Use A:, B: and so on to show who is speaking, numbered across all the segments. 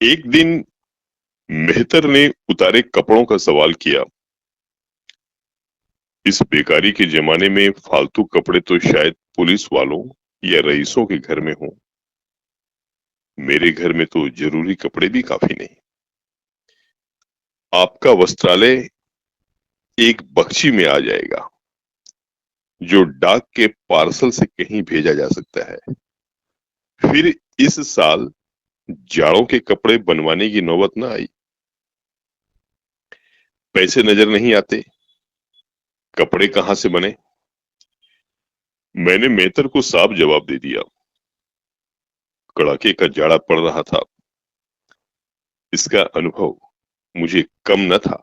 A: एक दिन मेहतर ने उतारे कपड़ों का सवाल किया। इस बेकारी के जमाने में फालतू कपड़े तो शायद पुलिस वालों या रईसों के घर में हों। मेरे घर में तो जरूरी कपड़े भी काफी नहीं। आपका वस्त्रालय एक बख्शी में आ जाएगा, जो डाक के पार्सल से कहीं भेजा जा सकता है। फिर इस साल जाड़ों के कपड़े बनवाने की नौबत न आई। पैसे नजर नहीं आते, कपड़े कहां से बने? मैंने मेहतर को साफ जवाब दे दिया। कड़ाके का जाड़ा पड़ रहा था। इसका अनुभव मुझे कम न था।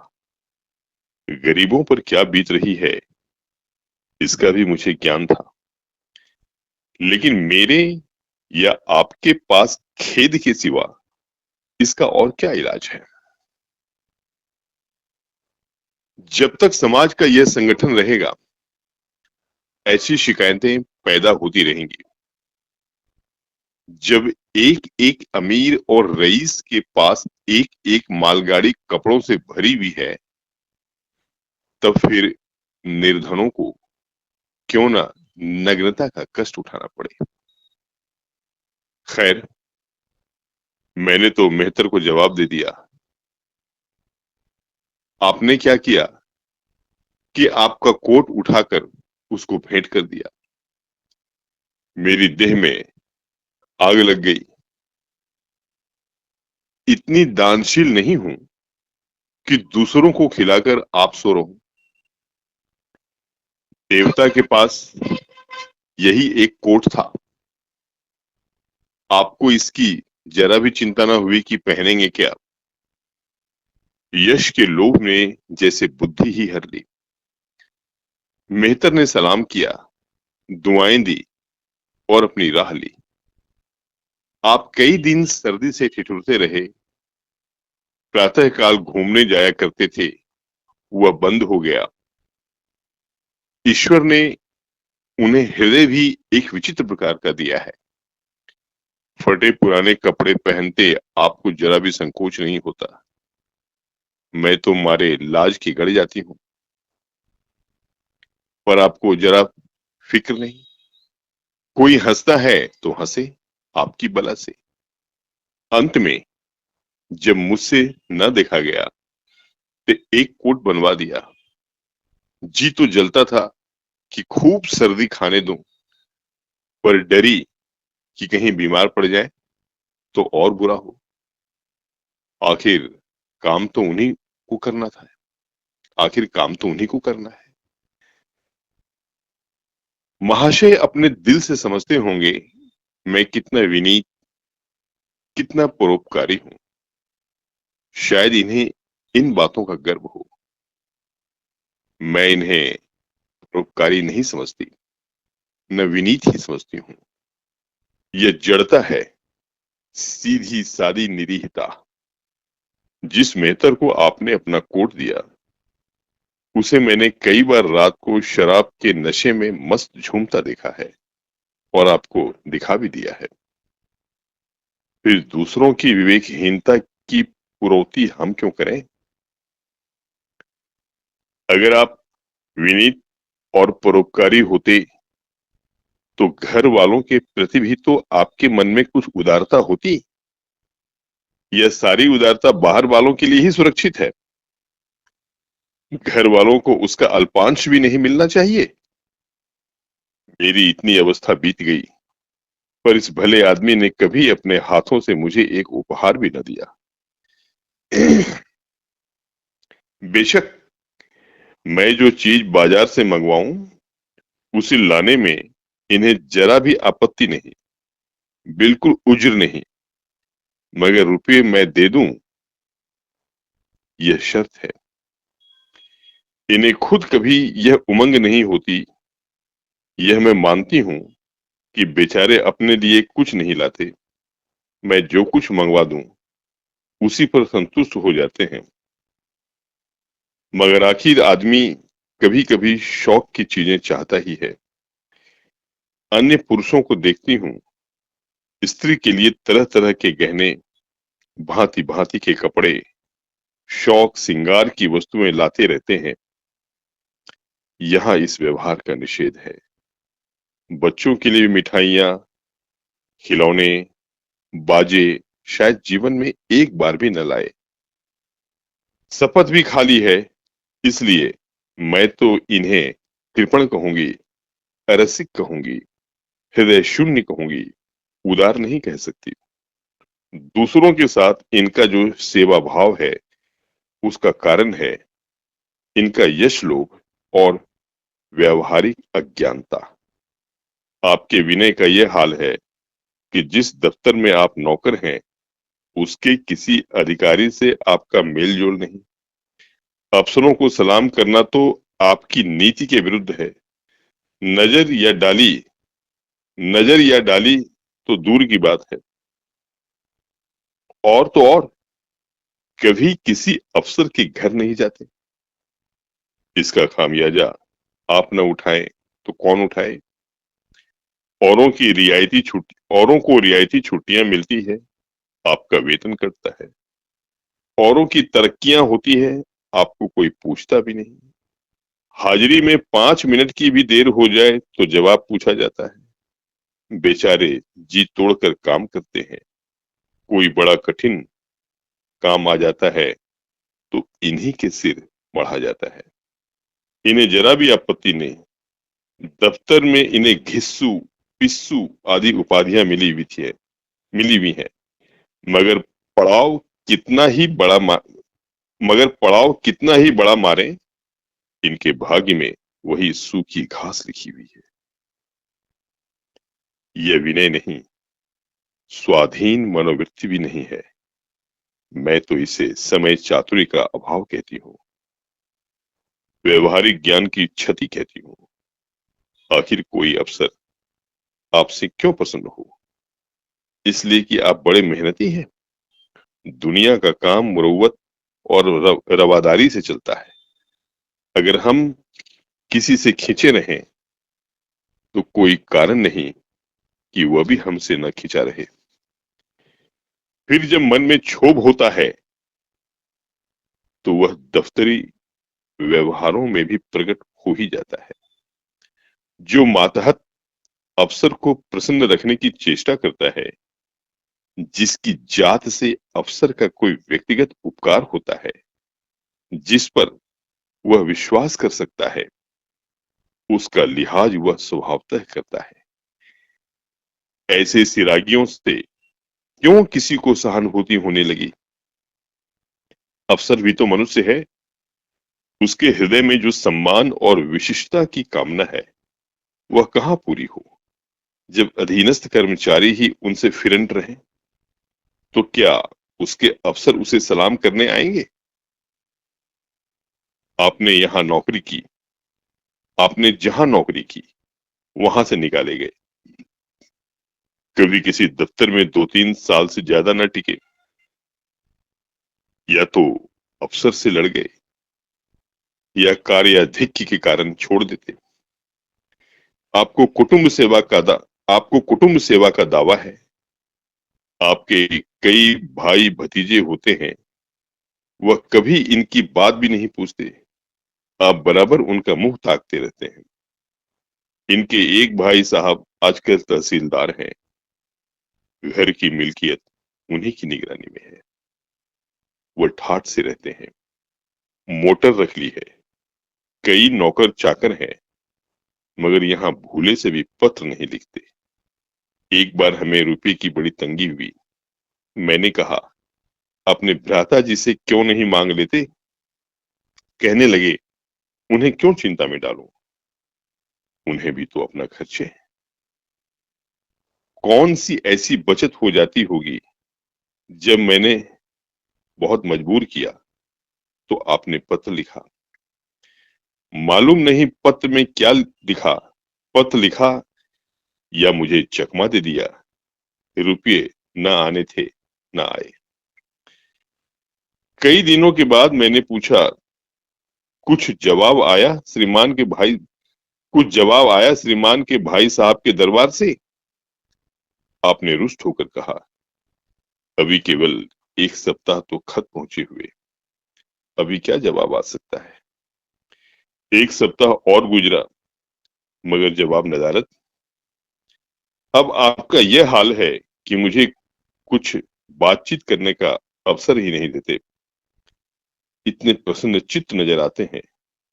A: गरीबों पर क्या बीत रही है, इसका भी मुझे ज्ञान था। लेकिन मेरे या आपके पास खेद के सिवा इसका और क्या इलाज है? जब तक समाज का यह संगठन रहेगा, ऐसी शिकायतें पैदा होती रहेंगी। जब एक एक अमीर और रईस के पास एक एक मालगाड़ी कपड़ों से भरी हुई है, तब फिर निर्धनों को क्यों ना नग्नता का कष्ट उठाना पड़े। खैर, मैंने तो मेहतर को जवाब दे दिया। आपने क्या किया कि आपका कोट उठाकर उसको भेंट कर दिया। मेरी देह में आग लग गई। इतनी दानशील नहीं हूं कि दूसरों को खिलाकर आप सो रहो। देवता के पास यही एक कोट था। आपको इसकी जरा भी चिंता न हुई कि पहनेंगे क्या। यश के लोभ ने जैसे बुद्धि ही हर ली। मेहतर ने सलाम किया, दुआएं दी और अपनी राह ली। आप कई दिन सर्दी से ठिठुरते रहे। प्रातःकाल घूमने जाया करते थे, वह बंद हो गया। ईश्वर ने उन्हें हृदय भी एक विचित्र प्रकार का दिया है। फटे पुराने कपड़े पहनते आपको जरा भी संकोच नहीं होता। मैं तो मारे लाज की गड़ जाती हूँ, पर आपको जरा फिक्र नहीं। कोई हंसता है तो हंसे आपकी बला से। अंत में जब मुझसे न देखा गया तो एक कोट बनवा दिया। जी तो जलता था कि खूब सर्दी खाने दूं, पर डरी कि कहीं बीमार पड़ जाए तो और बुरा हो। आखिर काम तो उन्हीं को करना था। आखिर काम तो उन्हीं को करना है। महाशय अपने दिल से समझते होंगे मैं कितना विनीत, कितना परोपकारी हूँ। शायद इन्हें इन बातों का गर्व हो। मैं इन्हें परोपकारी नहीं समझती, न विनीत ही समझती हूँ। यह जड़ता है, सीधी सादी निरीहता। जिस मेहतर को आपने अपना कोट दिया, उसे मैंने कई बार रात को शराब के नशे में मस्त झूमता देखा है और आपको दिखा भी दिया है। फिर दूसरों की विवेकहीनता की पुरौती हम क्यों करें? अगर आप विनीत और परोपकारी होते तो घर वालों के प्रति भी तो आपके मन में कुछ उदारता होती। यह सारी उदारता बाहर वालों के लिए ही सुरक्षित है। घर वालों को उसका अल्पांश भी नहीं मिलना चाहिए। मेरी इतनी अवस्था बीत गई, पर इस भले आदमी ने कभी अपने हाथों से मुझे एक उपहार भी न दिया। बेशक मैं जो चीज बाजार से मंगवाऊं, उसे लाने में इन्हें जरा भी आपत्ति नहीं, बिल्कुल उज्र नहीं। मगर रुपये मैं दे दूं, यह शर्त है। इन्हें खुद कभी यह उमंग नहीं होती। यह मैं मानती हूं कि बेचारे अपने लिए कुछ नहीं लाते। मैं जो कुछ मंगवा दूं, उसी पर संतुष्ट हो जाते हैं। मगर आखिर आदमी कभी कभी शौक की चीजें चाहता ही है। अन्य पुरुषों को देखती हूँ, स्त्री के लिए तरह तरह के गहने, भांति भांति के कपड़े, शौक सिंगार की वस्तुएं लाते रहते हैं। यहाँ इस व्यवहार का निषेध है। बच्चों के लिए मिठाइयाँ, खिलौने, बाजे शायद जीवन में एक बार भी न लाए। शपथ भी खाली है, इसलिए मैं तो इन्हें कृपण कहूंगी, अरसिक कहूंगी, हृदय शून्य कहूंगी, उदार नहीं कह सकती। दूसरों के साथ इनका जो सेवा भाव है, उसका कारण है इनका यश लोभ और व्यावहारिक अज्ञानता। आपके विनय का यह हाल है कि जिस दफ्तर में आप नौकर हैं, उसके किसी अधिकारी से आपका मेल जोल नहीं। अफसरों को सलाम करना तो आपकी नीति के विरुद्ध है। नजर या डाली नजर या डाली तो दूर की बात है। और तो और कभी किसी अफसर के घर नहीं जाते। इसका खामियाजा आप न उठाएं तो कौन उठाए। औरों को रियायती छुट्टियां मिलती है, आपका वेतन कटता है। औरों की तरक्कियां होती है, आपको कोई पूछता भी नहीं। हाजिरी में 5 मिनट की भी देर हो जाए तो जवाब पूछा जाता है। बेचारे जी तोड़कर काम करते हैं। कोई बड़ा कठिन काम आ जाता है तो इन्हीं के सिर बढ़ा जाता है। इन्हें जरा भी आपत्ति नहीं। दफ्तर में इन्हें घिस्सू, पिस्सू आदि उपाधियां मिली हुई हैं। मगर पड़ाव कितना ही बड़ा मा, मगर पड़ाव कितना ही बड़ा मारे, इनके भाग्य में वही सूखी घास लिखी हुई है। यह विनय नहीं, स्वाधीन मनोवृत्ति भी नहीं है। मैं तो इसे समय चातुर्य का अभाव कहती हूँ, व्यवहारिक ज्ञान की क्षति कहती हूँ। आखिर कोई अफसर आपसे क्यों प्रसन्न हो? इसलिए कि आप बड़े मेहनती हैं। दुनिया का काम मुरव्वत और रवादारी से चलता है। अगर हम किसी से खींचे रहें तो कोई कारण नहीं कि वह भी हमसे न खिंचा रहे। फिर जब मन में क्षोभ होता है तो वह दफ्तरी व्यवहारों में भी प्रकट हो ही जाता है। जो मातहत अफसर को प्रसन्न रखने की चेष्टा करता है, जिसकी जात से अफसर का कोई व्यक्तिगत उपकार होता है, जिस पर वह विश्वास कर सकता है, उसका लिहाज वह स्वभावतः करता है। ऐसे सिरागियों से क्यों किसी को सहानुभूति होने लगी? अफसर भी तो मनुष्य है। उसके हृदय में जो सम्मान और विशिष्टता की कामना है, वह कहाँ पूरी हो? जब अधीनस्थ कर्मचारी ही उनसे फिरंट रहे, तो क्या उसके अफसर उसे सलाम करने आएंगे? आपने जहां नौकरी की, वहां से निकाले गए। कभी किसी दफ्तर में 2-3 साल से ज्यादा न टिके, या तो अफसर से लड़ गए या कार्याधिक्य के कारण छोड़ देते। आपको कुटुंब सेवा का दावा है। आपके कई भाई भतीजे होते हैं, वह कभी इनकी बात भी नहीं पूछते। आप बराबर उनका मुंह ताकते रहते हैं। इनके एक भाई साहब आजकल तहसीलदार हैं। घर की मिल्कियत उन्हीं की निगरानी में है। वह ठाठ से रहते हैं। मोटर रख ली है। कई नौकर चाकर हैं, मगर यहाँ भूले से भी पत्र नहीं लिखते। एक बार हमें रुपए की बड़ी तंगी हुई। मैंने कहा, अपने भ्राता जी से क्यों नहीं मांग लेते? कहने लगे, उन्हें क्यों चिंता में डालूं? उन्हें भी तो अपना खर्च है। कौन सी ऐसी बचत हो जाती होगी? जब मैंने बहुत मजबूर किया तो आपने पत्र लिखा। मालूम नहीं पत्र में क्या लिखा। पत्र लिखा या मुझे चकमा दे दिया। रुपये न आने थे, न आए। कई दिनों के बाद मैंने पूछा, कुछ जवाब आया श्रीमान के भाई साहब के दरबार से? आपने रुष्ट होकर कहा, अभी केवल एक सप्ताह तो खत पहुंचे हुए, अभी क्या जवाब आ सकता है। एक सप्ताह और गुजरा, मगर जवाब नदारद। अब आपका यह हाल है कि मुझे कुछ बातचीत करने का अवसर ही नहीं देते। इतने प्रसन्न चित्त नजर आते हैं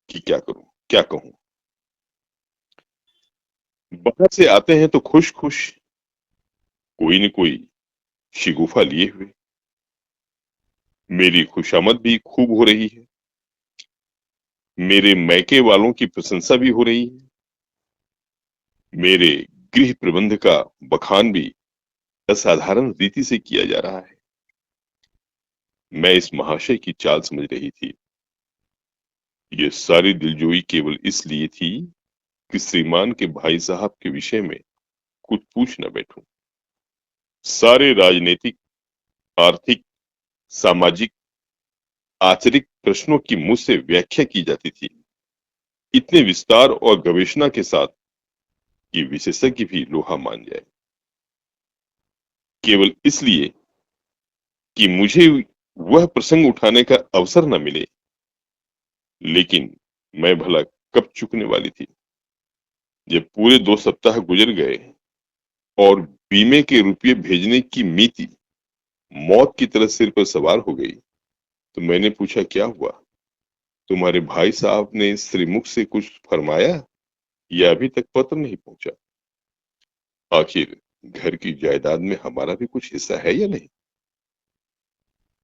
A: कि क्या करूं, क्या कहूं। बाहर से आते हैं तो खुश खुश, कोई न कोई शिगुफा लिए हुए। मेरी खुशामद भी खूब हो रही है, मेरे मैके वालों की प्रशंसा भी हो रही है, मेरे गृह प्रबंध का बखान भी असाधारण रीति से किया जा रहा है। मैं इस महाशय की चाल समझ रही थी। ये सारी दिलजोई केवल इसलिए थी कि श्रीमान के भाई साहब के विषय में कुछ पूछ न बैठूं। सारे राजनीतिक, आर्थिक, सामाजिक, आचरिक प्रश्नों की मुझसे व्याख्या की जाती थी, इतने विस्तार और गवेषणा के साथ कि विशेषज्ञ भी लोहा मान जाए। केवल इसलिए कि मुझे वह प्रसंग उठाने का अवसर न मिले। लेकिन मैं भला कब चुकने वाली थी। जब पूरे 2 सप्ताह गुजर गए और बीमे के रुपये भेजने की मिति मौत की तरह सिर पर सवार हो गई, तो मैंने पूछा, क्या हुआ? तुम्हारे भाई साहब ने श्रीमुख से कुछ फरमाया या अभी तक पत्र नहीं पहुंचा? आखिर घर की जायदाद में हमारा भी कुछ हिस्सा है या नहीं?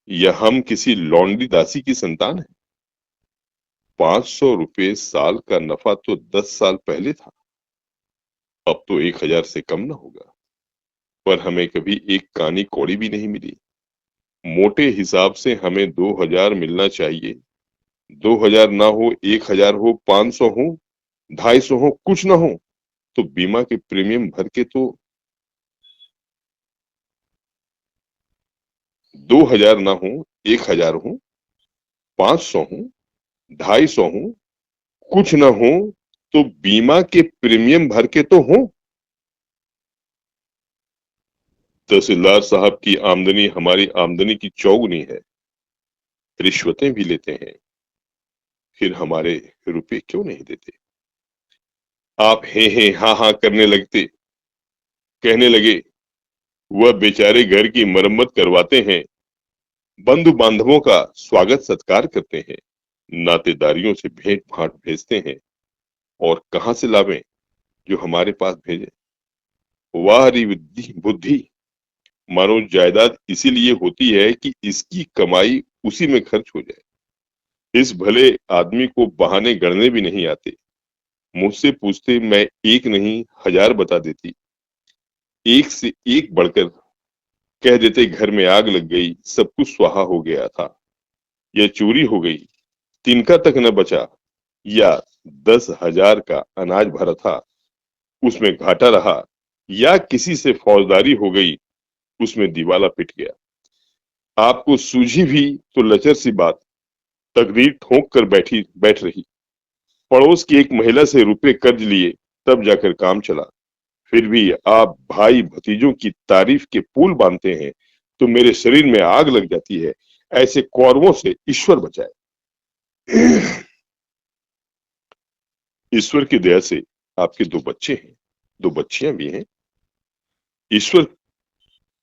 A: या हम किसी लौंडी दासी की संतान है? 500 रुपए साल का नफा तो 10 साल पहले था, अब तो 1000 से कम न होगा। पर हमें कभी एक कानी कौड़ी भी नहीं मिली। मोटे हिसाब से हमें 2000 मिलना चाहिए। 2000 ना हो, 1000 हो, 500 हो, 250 हो, कुछ ना हो तो बीमा के प्रीमियम भर के तो 2000 ना हो, 1000 हो, 500 हो, 250 हो, कुछ ना हो तो बीमा के प्रीमियम भर के तो हो। तहसीलदार साहब की आमदनी हमारी आमदनी की चौगुनी है, रिश्वतें भी लेते हैं, फिर हमारे रुपए क्यों नहीं देते? आप हे हाँ हाँ करने लगते, कहने लगे, वह बेचारे घर की मरम्मत करवाते हैं, बंधु बांधवों का स्वागत सत्कार करते हैं, नातेदारियों से भेंट भाट भेजते हैं, और कहां से लावें जो हमारे पास भेजे? वाह री बुद्धि बुद्धि! मानो जायदाद इसीलिए होती है कि इसकी कमाई उसी में खर्च हो जाए। इस भले आदमी को बहाने गढ़ने भी नहीं आते। मुझसे पूछते मैं एक नहीं 1000 बता देती। एक से एक बढ़कर कह देते, घर में आग लग गई, सब कुछ स्वाहा हो गया था, या चोरी हो गई, तिनका तक न बचा, या 10,000 का अनाज भरा था, उसमें घाटा रहा, या किसी से फौजदारी हो गई, उसमें दिवाला पिट गया। आपको सूझी भी तो लचर सी बात, तकदीर ठोंक कर बैठ रही। पड़ोस की एक महिला से रुपए कर्ज लिए, तब जाकर काम चला। फिर भी आप भाई भतीजों की तारीफ के पुल बांधते हैं तो मेरे शरीर में आग लग जाती है। ऐसे कौरवों से ईश्वर बचाए। ईश्वर की दया से आपके 2 बच्चे हैं, 2 बच्चियां भी हैं। ईश्वर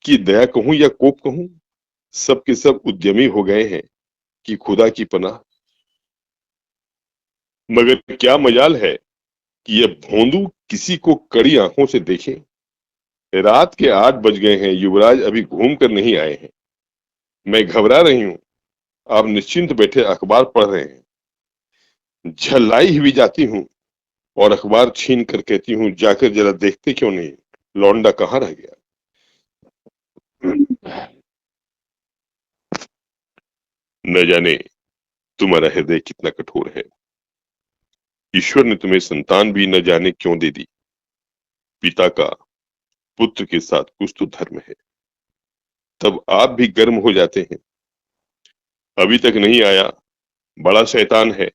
A: की दया कहूं या कोप कहूं, सब के सब उद्यमी हो गए हैं कि खुदा की पनाह। मगर क्या मजाल है कि यह भोंदू किसी को कड़ी आंखों से देखे। रात के 8 बज गए हैं, युवराज अभी घूम कर नहीं आए हैं। मैं घबरा रही हूँ, आप निश्चिंत बैठे अखबार पढ़ रहे हैं। झल्लाई हुई जाती हूँ और अखबार छीन कर कहती हूँ, जाकर जरा देखते क्यों नहीं, लौंडा कहाँ रह गया? न जाने तुम्हारा हृदय कितना कठोर है। ईश्वर ने तुम्हें संतान भी न जाने क्यों दे दी। पिता का पुत्र के साथ कुछ तो धर्म है। तब आप भी गर्म हो जाते हैं। अभी तक नहीं आया, बड़ा शैतान है।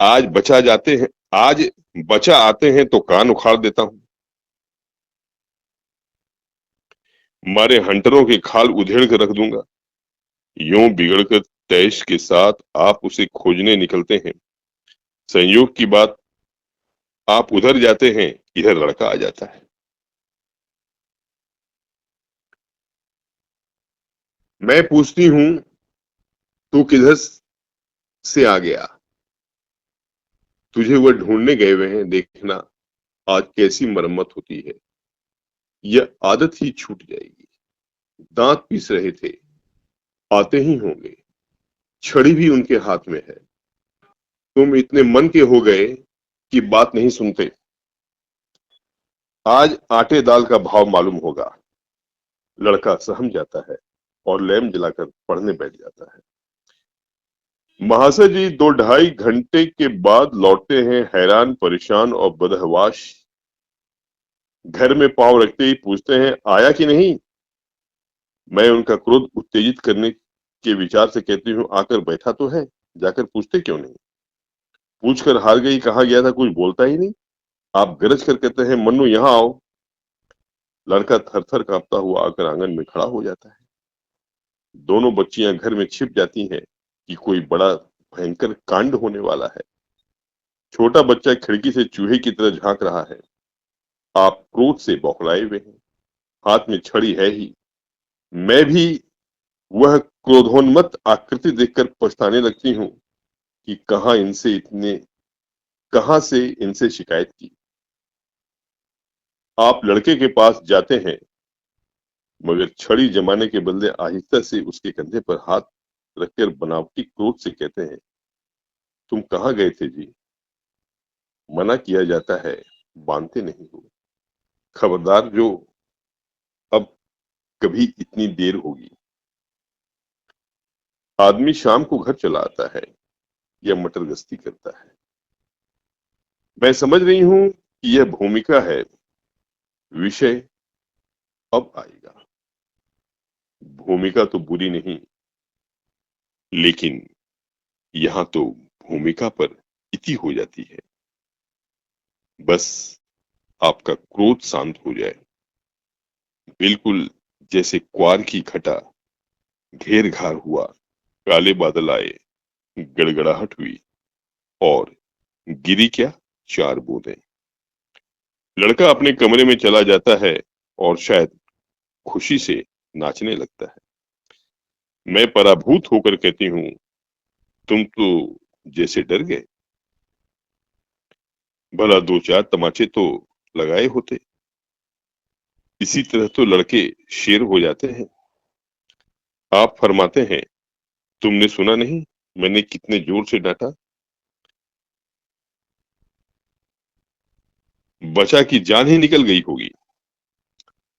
A: आज बचा जाते हैं, आज बचा आते हैं तो कान उखाड़ देता हूं। मारे हंटरों के खाल उधेड़ कर रख दूंगा। यूं बिगड़कर तैश के साथ आप उसे खोजने निकलते हैं। संयोग की बात, आप उधर जाते हैं, इधर लड़का आ जाता है। मैं पूछती हूँ, तू किधर से आ गया? तुझे वह ढूंढने गए हुए हैं, देखना आज कैसी मरम्मत होती है। यह आदत ही छूट जाएगी। दांत पीस रहे थे, आते ही होंगे। छड़ी भी उनके हाथ में है। तुम इतने मन के हो गए कि बात नहीं सुनते। आज आटे दाल का भाव मालूम होगा। लड़का सहम जाता है और लैम्प जलाकर पढ़ने बैठ जाता है। महाशय जी 2-2.5 घंटे के बाद लौटते हैं, हैरान परेशान और बदहवास। घर में पांव रखते ही पूछते हैं, आया कि नहीं? मैं उनका क्रोध उत्तेजित करने के विचार से कहती हूँ, आकर बैठा तो है, जाकर पूछते क्यों नहीं? पूछकर हार गई, कहा गया था कुछ बोलता ही नहीं। आप गरज कर कहते हैं, मन्नू यहाँ आओ। लड़का थर थर कांपता हुआ आकर आंगन में खड़ा हो जाता है। दोनों बच्चियां घर में छिप जाती हैं कि कोई बड़ा भयंकर कांड होने वाला है। छोटा बच्चा खिड़की से चूहे की तरह झांक रहा है। आप क्रोध से बौखलाए हुए हैं, हाथ में छड़ी है ही। मैं भी वह क्रोधोन्मत्त आकृति देखकर पछताने लगती हूँ कि कहां से इनसे शिकायत की। आप लड़के के पास जाते हैं, मगर छड़ी जमाने के बदले आहिस्ता से उसके कंधे पर हाथ रखकर बनावटी क्रोध से कहते हैं, तुम कहाँ गए थे जी? मना किया जाता है, मानते नहीं हो। खबरदार जो अब कभी इतनी देर होगी। आदमी शाम को घर चला आता है या मटर गश्ती करता है। मैं समझ रही हूँ कि यह भूमिका है, विषय अब आएगा। भूमिका तो बुरी नहीं, लेकिन यहाँ तो भूमिका पर इति हो जाती है। बस आपका क्रोध शांत हो जाए, बिल्कुल जैसे क्वार की घटा घेर घार हुआ, काले बादल आए, गड़गड़ाहट हुई और गिरी क्या 4 बूंदें। लड़का अपने कमरे में चला जाता है और शायद खुशी से नाचने लगता है। मैं पराभूत होकर कहती हूँ, तुम तो जैसे डर गए। भला 2-4 तमाचे तो लगाए होते। इसी तरह तो लड़के शेर हो जाते हैं। आप फरमाते हैं, तुमने सुना नहीं मैंने कितने जोर से डांटा? बचा की जान ही निकल गई होगी।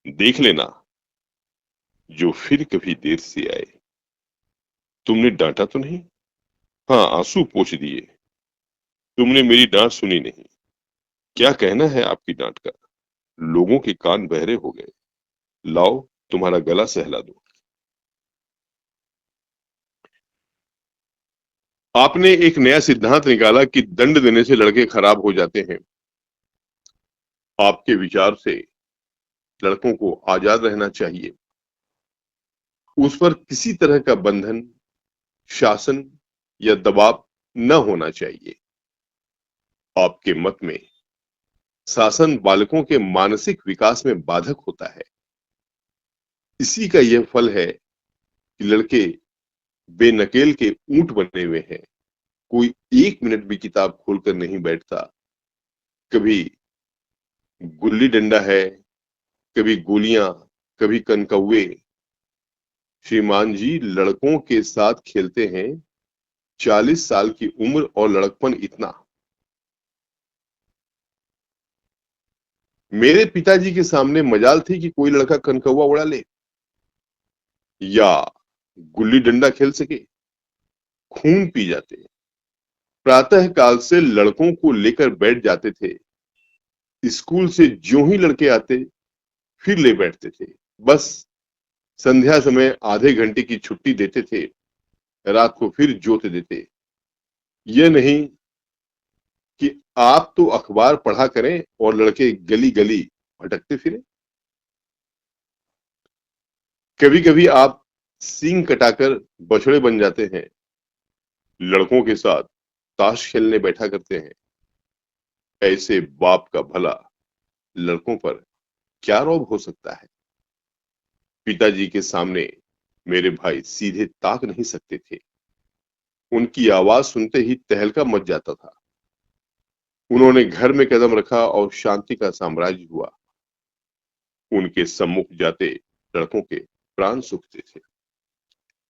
A: देख लेना जो फिर कभी देर से आए। तुमने डांटा तो नहीं? हाँ, आंसू पोंछ दिए। तुमने मेरी डांट सुनी नहीं। क्या कहना है आपकी डांट का? लोगों के कान बहरे हो गए। लाओ तुम्हारा गला सहला दो। आपने एक नया सिद्धांत निकाला कि दंड देने से लड़के खराब हो जाते हैं। आपके विचार से लड़कों को आजाद रहना चाहिए। उस पर किसी तरह का बंधन, शासन या दबाव न होना चाहिए। आपके मत में शासन बालकों के मानसिक विकास में बाधक होता है। इसी का यह फल है कि लड़के बेनकेल के ऊंट बने हुए हैं। कोई 1 मिनट भी किताब खोलकर नहीं बैठता। कभी गुल्ली डंडा है, कभी गोलियां, कभी कनकौवे। श्रीमान जी लड़कों के साथ खेलते हैं। 40 साल की उम्र और लड़कपन इतना। मेरे पिताजी के सामने मजाल थी कि कोई लड़का कनकौवा उड़ा ले या गुल्ली डंडा खेल सके। खून पी जाते। प्रातः काल से लड़कों को लेकर बैठ जाते थे। स्कूल से ज्यों ही लड़के आते फिर ले बैठते थे। बस संध्या समय आधे घंटे की छुट्टी देते थे। रात को फिर जोत देते। यह नहीं कि आप तो अखबार पढ़ा करें और लड़के गली गली भटकते फिरे। कभी कभी आप सींग कटाकर बछड़े बन जाते हैं, लड़कों के साथ ताश खेलने बैठा करते हैं। ऐसे बाप का भला लड़कों पर क्या रौब हो सकता है। पिताजी के सामने मेरे भाई सीधे ताक नहीं सकते थे। उनकी आवाज सुनते ही तहलका मच जाता था। उन्होंने घर में कदम रखा और शांति का साम्राज्य हुआ। उनके सम्मुख जाते लड़कों के प्राण सूखते थे।